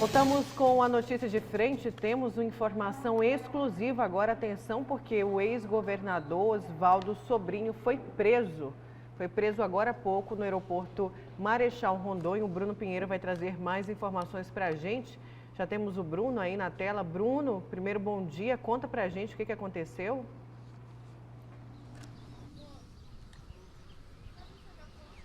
Voltamos com a notícia de frente. Temos uma informação exclusiva agora. Atenção, porque o ex-governador Oswaldo Sobrinho foi preso. Foi preso agora há pouco no aeroporto Marechal Rondon. O Bruno Pinheiro vai trazer mais informações para a gente. Já temos o Bruno aí na tela. Bruno, primeiro bom dia. Conta para a gente o que aconteceu.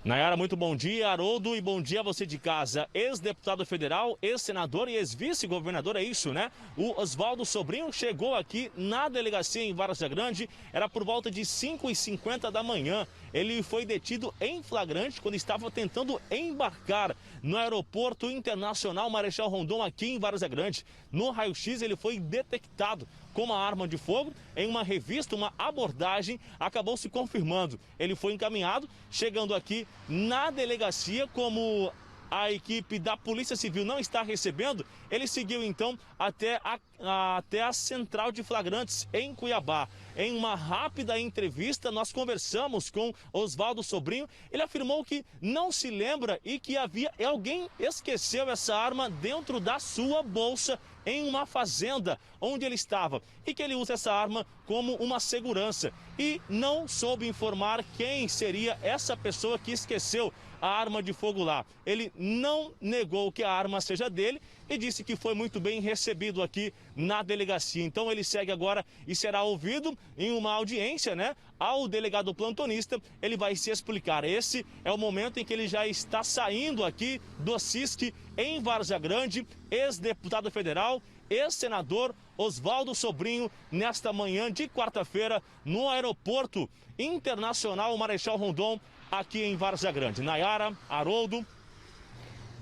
Nayara, muito bom dia, Haroldo, e bom dia a você de casa. Ex-deputado federal, ex-senador e ex-vice-governador, é isso, né? O Oswaldo Sobrinho chegou aqui na delegacia em Várzea Grande, era por volta de 5h50 da manhã. Ele foi detido em flagrante quando estava tentando embarcar no aeroporto internacional Marechal Rondon, aqui em Várzea Grande. No raio-x ele foi detectado com uma arma de fogo. Em uma revista, uma abordagem, acabou se confirmando. Ele foi encaminhado, chegando aqui na delegacia, como a equipe da Polícia Civil não está recebendo, ele seguiu então até a central de flagrantes em Cuiabá. Em uma rápida entrevista, nós conversamos com Oswaldo Sobrinho. Ele afirmou que não se lembra e que alguém esqueceu essa arma dentro da sua bolsa em uma fazenda onde ele estava, e que ele usa essa arma como uma segurança, e não soube informar quem seria essa pessoa que esqueceu a arma de fogo lá. Ele não negou que a arma seja dele e disse que foi muito bem recebido aqui na delegacia. Então ele segue agora e será ouvido em uma audiência, né? Ao delegado plantonista, ele vai se explicar. Esse é o momento em que ele já está saindo aqui do CISC em Várzea Grande, ex-deputado federal, ex-senador Oswaldo Sobrinho, nesta manhã de quarta-feira, no aeroporto internacional Marechal Rondon, aqui em Várzea Grande. Nayara, Haroldo.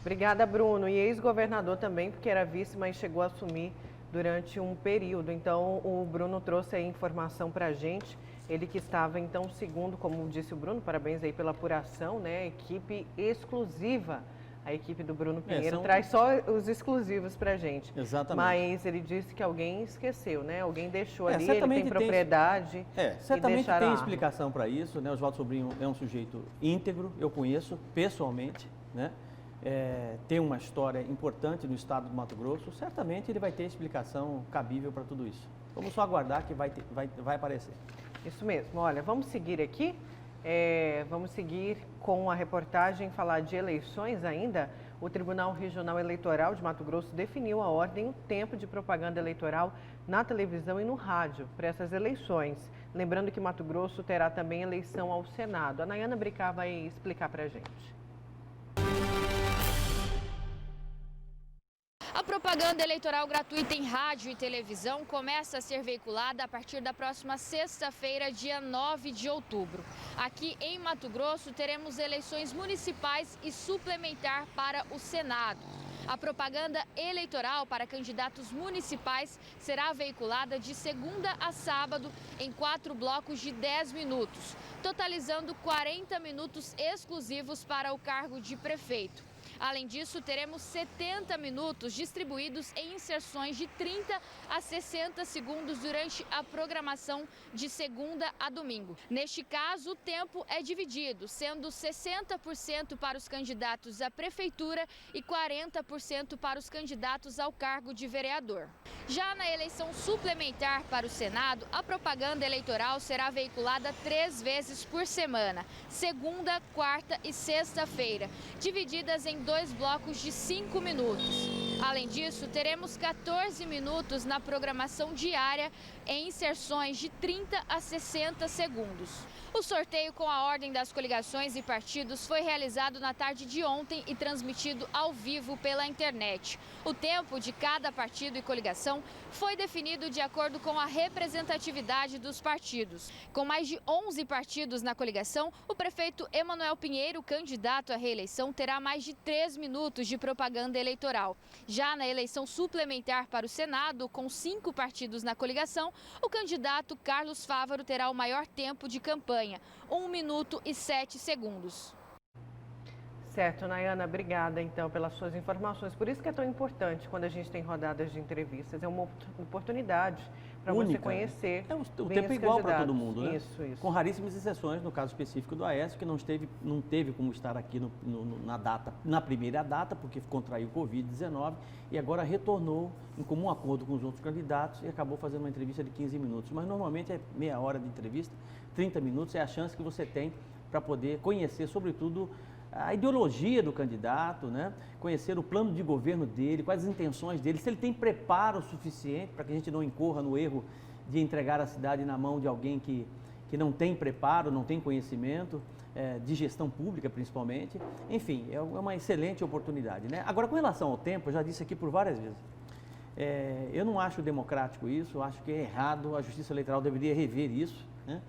Obrigada, Bruno. E ex-governador também, porque era vice, mas chegou a assumir durante um período. Então, o Bruno trouxe a informação para a gente. Ele que estava, então, segundo, como disse o Bruno, parabéns aí pela apuração, né? Equipe exclusiva. A equipe do Bruno Pinheiro traz só os exclusivos para a gente. Exatamente. Mas ele disse que alguém esqueceu, né? Alguém deixou ali, ele tem propriedade. Certamente tem explicação para isso, né? O Oswaldo Sobrinho é um sujeito íntegro, eu conheço pessoalmente, né? Tem uma história importante no estado do Mato Grosso, certamente ele vai ter explicação cabível para tudo isso. Vamos só aguardar que vai aparecer. Isso mesmo. Olha, vamos seguir aqui. Vamos seguir com a reportagem, falar de eleições ainda. O Tribunal Regional Eleitoral de Mato Grosso definiu a ordem e o tempo de propaganda eleitoral na televisão e no rádio para essas eleições. Lembrando que Mato Grosso terá também eleição ao Senado. A Nayana Bricá vai explicar para a gente. A propaganda eleitoral gratuita em rádio e televisão começa a ser veiculada a partir da próxima sexta-feira, dia 9 de outubro. Aqui em Mato Grosso teremos eleições municipais e suplementar para o Senado. A propaganda eleitoral para candidatos municipais será veiculada de segunda a sábado em 4 blocos de 10 minutos, totalizando 40 minutos exclusivos para o cargo de prefeito. Além disso, teremos 70 minutos distribuídos em inserções de 30 a 60 segundos durante a programação de segunda a domingo. Neste caso, o tempo é dividido, sendo 60% para os candidatos à prefeitura e 40% para os candidatos ao cargo de vereador. Já na eleição suplementar para o Senado, a propaganda eleitoral será veiculada 3 vezes por semana, segunda, quarta e sexta-feira, divididas em 2 blocos de 5 minutos. Além disso, teremos 14 minutos na programação diária em inserções de 30 a 60 segundos. O sorteio com a ordem das coligações e partidos foi realizado na tarde de ontem e transmitido ao vivo pela internet. O tempo de cada partido e coligação foi definido de acordo com a representatividade dos partidos. Com mais de 11 partidos na coligação, o prefeito Emanuel Pinheiro, candidato à reeleição, terá mais de 3 minutos de propaganda eleitoral. Já na eleição suplementar para o Senado, com 5 partidos na coligação, o candidato Carlos Fávaro terá o maior tempo de campanha, 1 minuto e 7 segundos. Certo, Nayana, obrigada então pelas suas informações. Por isso que é tão importante quando a gente tem rodadas de entrevistas, é uma oportunidade para você única, conhecer. O bem tempo é os igual para candidatos. todo mundo, né? Isso. Com raríssimas exceções, no caso específico do Aécio, que não teve como estar aqui na primeira data, porque contraiu Covid-19 e agora retornou em comum acordo com os outros candidatos e acabou fazendo uma entrevista de 15 minutos. Mas normalmente é meia hora de entrevista, 30 minutos é a chance que você tem para poder conhecer, sobretudo, a ideologia do candidato, né? Conhecer o plano de governo dele, quais as intenções dele, se ele tem preparo suficiente para que a gente não incorra no erro de entregar a cidade na mão de alguém que não tem preparo, não tem conhecimento, de gestão pública principalmente. Enfim, é uma excelente oportunidade, né? Agora, com relação ao tempo, eu já disse aqui por várias vezes, eu não acho democrático isso, eu acho que é errado, a Justiça Eleitoral deveria rever isso, né?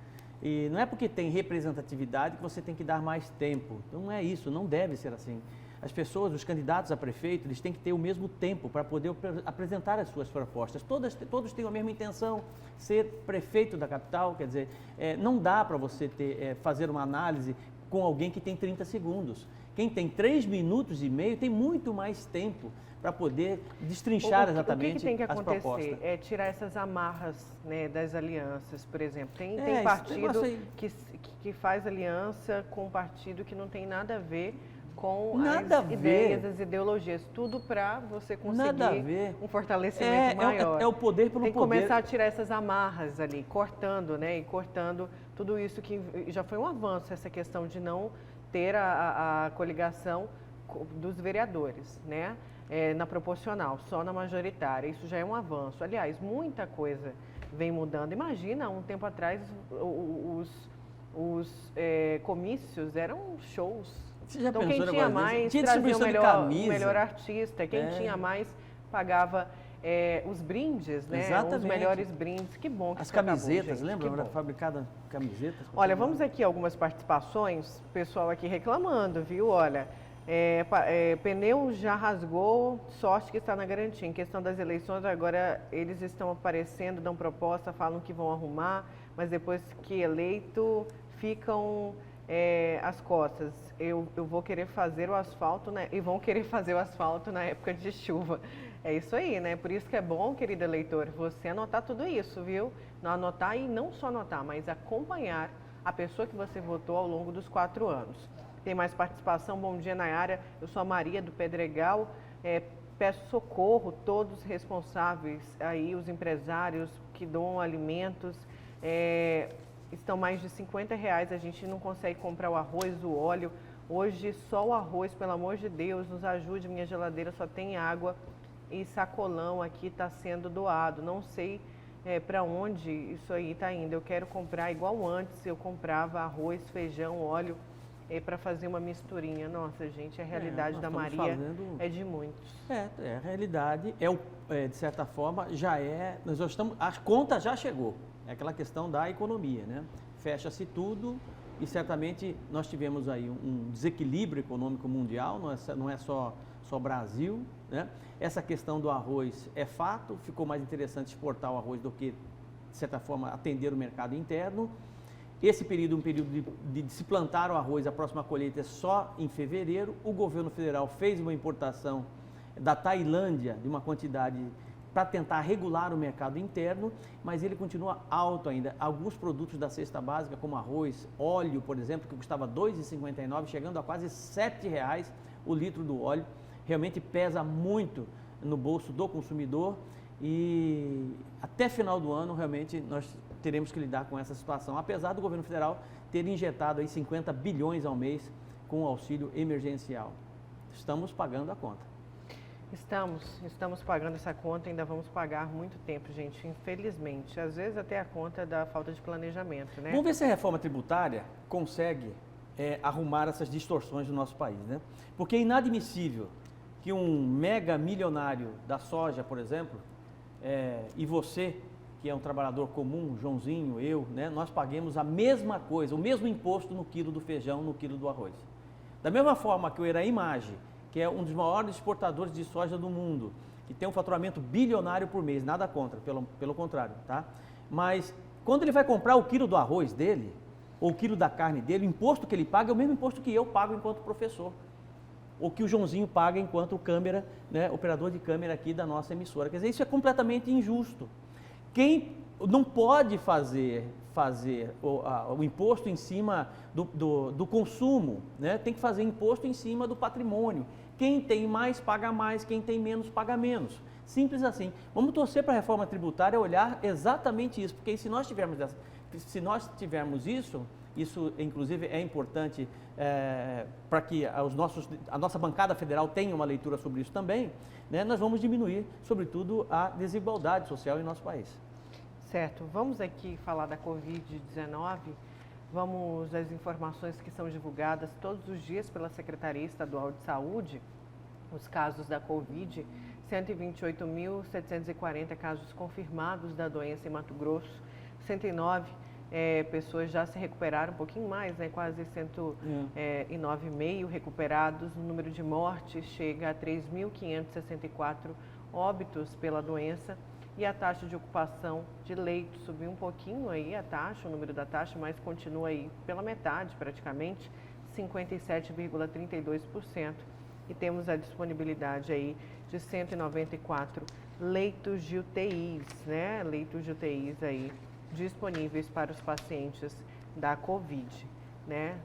E não é porque tem representatividade que você tem que dar mais tempo. Não é isso, não deve ser assim. As pessoas, os candidatos a prefeito, eles têm que ter o mesmo tempo para poder apresentar as suas propostas. Todos têm a mesma intenção, ser prefeito da capital, quer dizer, não dá para você fazer uma análise com alguém que tem 30 segundos. Quem tem 3 minutos e meio tem muito mais tempo para poder destrinchar exatamente as propostas. O que tem que acontecer é tirar essas amarras, né, das alianças, por exemplo. Tem partido que faz aliança com um partido que não tem nada a ver com as ideias, as ideologias. Tudo para você conseguir um fortalecimento maior. É o poder pelo poder. Tem que começar a tirar essas amarras ali, cortando, né? E cortando tudo isso que já foi um avanço, essa questão de não ter a coligação dos vereadores, né? Na proporcional, só na majoritária. Isso já é um avanço. Aliás, muita coisa vem mudando. Imagina, um tempo atrás, os comícios eram shows. Você já então, pensou quem tinha mais trazia o melhor artista. Quem tinha mais pagava os brindes, né? Exatamente. Os melhores brindes. Que bom que as isso camisetas, acabou, lembra? Era fabricada camisetas. Olha, vamos aqui algumas participações. Pessoal aqui reclamando, viu? Olha... pneu já rasgou, sorte que está na garantia. Em questão das eleições, agora eles estão aparecendo, dão proposta, falam que vão arrumar, mas depois que eleito, ficam às costas. Eu vou querer fazer o asfalto, né? E vão querer fazer o asfalto na época de chuva. É isso aí, né? Por isso que é bom, querido eleitor, você anotar tudo isso, viu? Não anotar e não só anotar, mas acompanhar a pessoa que você votou ao longo dos 4 anos. Tem mais participação. Bom dia, Nayara. Eu sou a Maria do Pedregal. Peço socorro, todos responsáveis aí, os empresários que doam alimentos. Estão mais de R$50. A gente não consegue comprar o arroz, o óleo. Hoje, só o arroz, pelo amor de Deus, nos ajude. Minha geladeira só tem água e sacolão aqui está sendo doado. Não sei para onde isso aí está indo. Eu quero comprar igual antes. Eu comprava arroz, feijão, óleo. Para fazer uma misturinha. Nossa, gente, a realidade da Maria é de muitos. A realidade de certa forma, a conta já chegou. É aquela questão da economia, né? Fecha-se tudo e certamente nós tivemos aí um desequilíbrio econômico mundial, não é só Brasil, né? Essa questão do arroz é fato, ficou mais interessante exportar o arroz do que, de certa forma, atender o mercado interno. Esse período é um período de se plantar o arroz, a próxima colheita é só em fevereiro. O governo federal fez uma importação da Tailândia de uma quantidade para tentar regular o mercado interno, mas ele continua alto ainda. Alguns produtos da cesta básica, como arroz, óleo, por exemplo, que custava R$ 2,59, chegando a quase R$ 7,00 o litro do óleo, realmente pesa muito no bolso do consumidor e até final do ano, realmente, nós teremos que lidar com essa situação, apesar do governo federal ter injetado aí 50 bilhões ao mês com o auxílio emergencial. Estamos pagando a conta. Estamos pagando essa conta, ainda vamos pagar muito tempo, gente, infelizmente. Às vezes até a conta da falta de planejamento, né? Vamos ver se a reforma tributária consegue arrumar essas distorções no nosso país, né? Porque é inadmissível que um mega milionário da soja, por exemplo, e você, que é um trabalhador comum, Joãozinho, eu, né, nós paguemos a mesma coisa, o mesmo imposto no quilo do feijão, no quilo do arroz. Da mesma forma que o Eraimage, que é um dos maiores exportadores de soja do mundo, que tem um faturamento bilionário por mês, nada contra, pelo contrário, tá? Mas quando ele vai comprar o quilo do arroz dele, ou o quilo da carne dele, o imposto que ele paga é o mesmo imposto que eu pago enquanto professor, ou que o Joãozinho paga enquanto operador de câmera aqui da nossa emissora. Quer dizer, isso é completamente injusto. Quem não pode fazer o imposto em cima do consumo, né? Tem que fazer imposto em cima do patrimônio. Quem tem mais, paga mais, quem tem menos, paga menos. Simples assim. Vamos torcer para a reforma tributária olhar exatamente isso, porque se nós tivermos isso inclusive é importante para que a nossa bancada federal tenha uma leitura sobre isso também, né? Nós vamos diminuir, sobretudo, a desigualdade social em nosso país. Certo. Vamos aqui falar da Covid-19. Vamos às informações que são divulgadas todos os dias pela Secretaria Estadual de Saúde. Os casos da Covid, 128.740 casos confirmados da doença em Mato Grosso, 109 pessoas já se recuperaram, um pouquinho mais, né? Quase 109,5 recuperados. O número de mortes chega a 3.564 óbitos pela doença. E a taxa de ocupação de leitos subiu um pouquinho aí, o número da taxa, mas continua aí pela metade praticamente, 57,32%. E temos a disponibilidade aí de 194 leitos de UTIs, né? Leitos de UTIs aí disponíveis para os pacientes da Covid, né?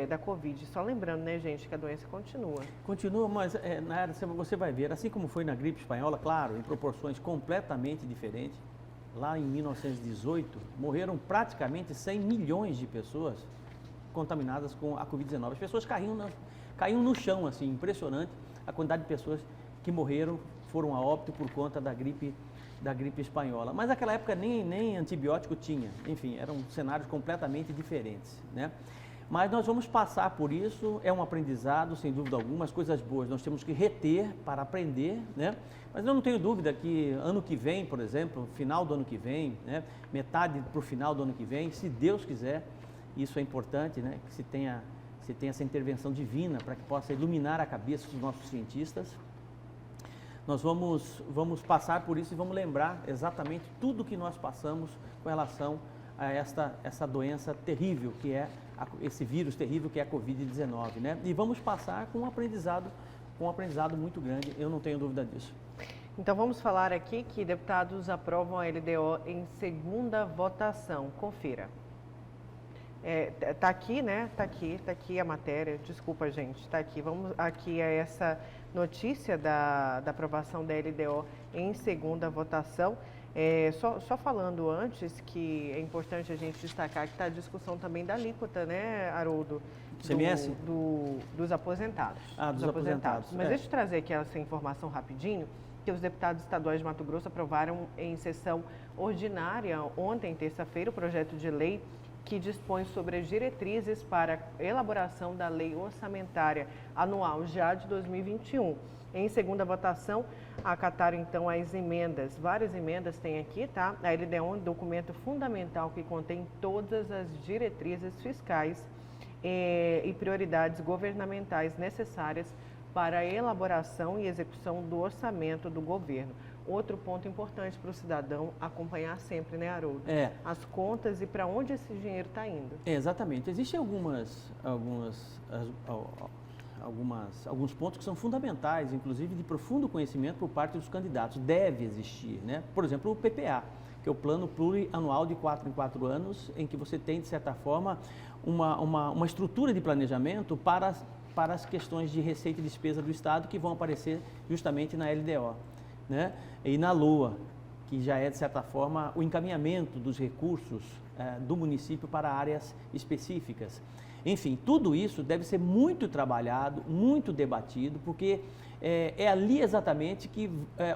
Da Covid. Só lembrando, né, gente, que a doença continua. Continua, mas Nayara, você vai ver, assim como foi na gripe espanhola, claro, em proporções completamente diferentes, lá em 1918, morreram praticamente 100 milhões de pessoas contaminadas com a Covid-19. As pessoas caíam no chão, assim, impressionante a quantidade de pessoas que morreram, foram a óbito por conta da gripe espanhola. Mas naquela época nem antibiótico tinha, enfim, eram cenários completamente diferentes, né? Mas nós vamos passar por isso, é um aprendizado, sem dúvida alguma, as coisas boas nós temos que reter para aprender, né? Mas eu não tenho dúvida que ano que vem, por exemplo, final do ano que vem, né? Metade para o final do ano que vem, se Deus quiser, isso é importante, né? Que se tenha essa intervenção divina para que possa iluminar a cabeça dos nossos cientistas. Nós vamos passar por isso e vamos lembrar exatamente tudo que nós passamos com relação a essa doença terrível que é esse vírus terrível que é a Covid-19, né? E vamos passar com um aprendizado muito grande, eu não tenho dúvida disso. Então vamos falar aqui que deputados aprovam a LDO em segunda votação. Confira. Tá aqui, né? Tá aqui a matéria. Desculpa, gente. Tá aqui. Vamos aqui a essa notícia da aprovação da LDO em segunda votação. Só falando antes que é importante a gente destacar que está a discussão também da alíquota, né, Haroldo? CMS? Dos aposentados. Dos aposentados. Mas deixa eu trazer aqui essa informação rapidinho, que os deputados estaduais de Mato Grosso aprovaram em sessão ordinária ontem, terça-feira, o projeto de lei que dispõe sobre as diretrizes para elaboração da lei orçamentária anual já de 2021. Em segunda votação, acataram então as emendas. Várias emendas tem aqui, tá? A LDO é um documento fundamental que contém todas as diretrizes fiscais e prioridades governamentais necessárias para a elaboração e execução do orçamento do governo. Outro ponto importante para o cidadão acompanhar sempre, né, Haroldo? As contas e para onde esse dinheiro está indo. Exatamente. Existem alguns pontos que são fundamentais, inclusive de profundo conhecimento por parte dos candidatos. Deve existir, né? Por exemplo, o PPA, que é o Plano Plurianual de 4 em 4 anos, em que você tem, de certa forma, uma estrutura de planejamento para as questões de receita e despesa do Estado que vão aparecer justamente na LDO, né? E na LOA, que já é, de certa forma, o encaminhamento dos recursos do município para áreas específicas. Enfim, tudo isso deve ser muito trabalhado, muito debatido, porque é ali exatamente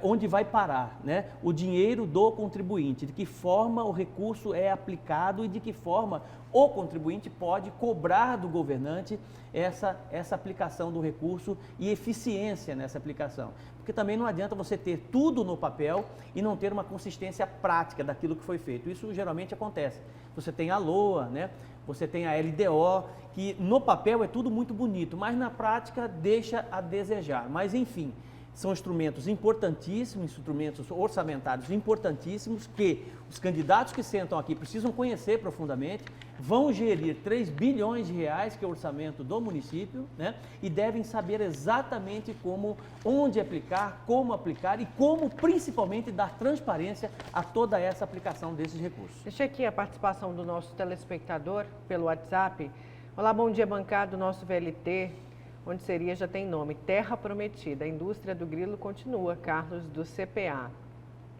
onde vai parar, né? O dinheiro do contribuinte, de que forma o recurso é aplicado e de que forma o contribuinte pode cobrar do governante essa aplicação do recurso e eficiência nessa aplicação. Porque também não adianta você ter tudo no papel e não ter uma consistência prática daquilo que foi feito. Isso geralmente acontece. Você tem a LOA, né? Você tem a LDO, que no papel é tudo muito bonito, mas na prática deixa a desejar. Mas enfim, São instrumentos importantíssimos, instrumentos orçamentários importantíssimos que os candidatos que sentam aqui precisam conhecer profundamente, vão gerir 3 bilhões de reais, que é o orçamento do município, né? E devem saber exatamente onde aplicar, como aplicar e como, principalmente, dar transparência a toda essa aplicação desses recursos. Deixa aqui a participação do nosso telespectador pelo WhatsApp. Olá, bom dia, bancada do nosso VLT. Onde seria já tem nome, Terra Prometida. A indústria do grilo continua. Carlos do CPA.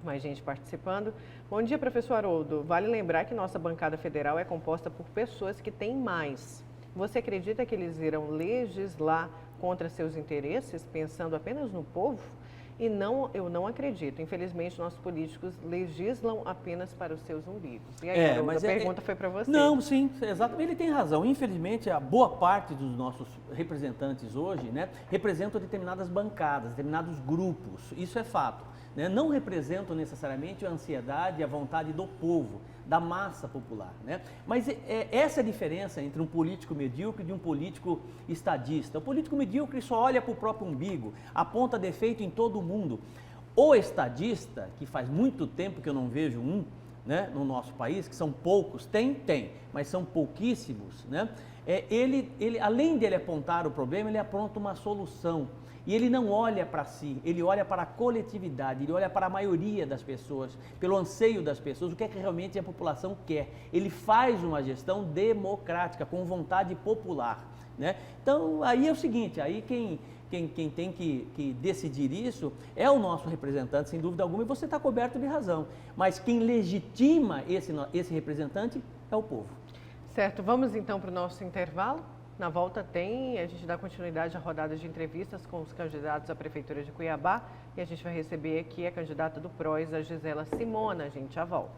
Mais gente participando. Bom dia, professor Haroldo. Vale lembrar que nossa bancada federal é composta por pessoas que têm mais. Você acredita que eles irão legislar contra seus interesses, pensando apenas no povo? E não, eu não acredito. Infelizmente, nossos políticos legislam apenas para os seus umbigos. E aí, Haroldo, a pergunta foi para você. Não, sim, exatamente. Ele tem razão. Infelizmente, a boa parte dos nossos representantes hoje, né, representam determinadas bancadas, determinados grupos. Isso é fato, né? Não representam necessariamente a ansiedade e a vontade do povo, da massa popular, né? Mas essa é a diferença entre um político medíocre e de um político estadista. O político medíocre só olha para o próprio umbigo, aponta defeito em todo mundo. O estadista, que faz muito tempo que eu não vejo um, né, no nosso país, que são poucos, tem, mas são pouquíssimos, né? Ele, além dele apontar o problema, ele aponta uma solução. E ele não olha para si, ele olha para a coletividade, ele olha para a maioria das pessoas, pelo anseio das pessoas, o que é que realmente a população quer. Ele faz uma gestão democrática, com vontade popular, né? Então, aí é o seguinte, aí quem tem que decidir isso é o nosso representante, sem dúvida alguma, e você está coberto de razão. Mas quem legitima esse representante é o povo. Certo, vamos então para o nosso intervalo. Na volta a gente dá continuidade à rodada de entrevistas com os candidatos à Prefeitura de Cuiabá e a gente vai receber aqui a candidata do PROS, a Gisela Simona. A gente já volta.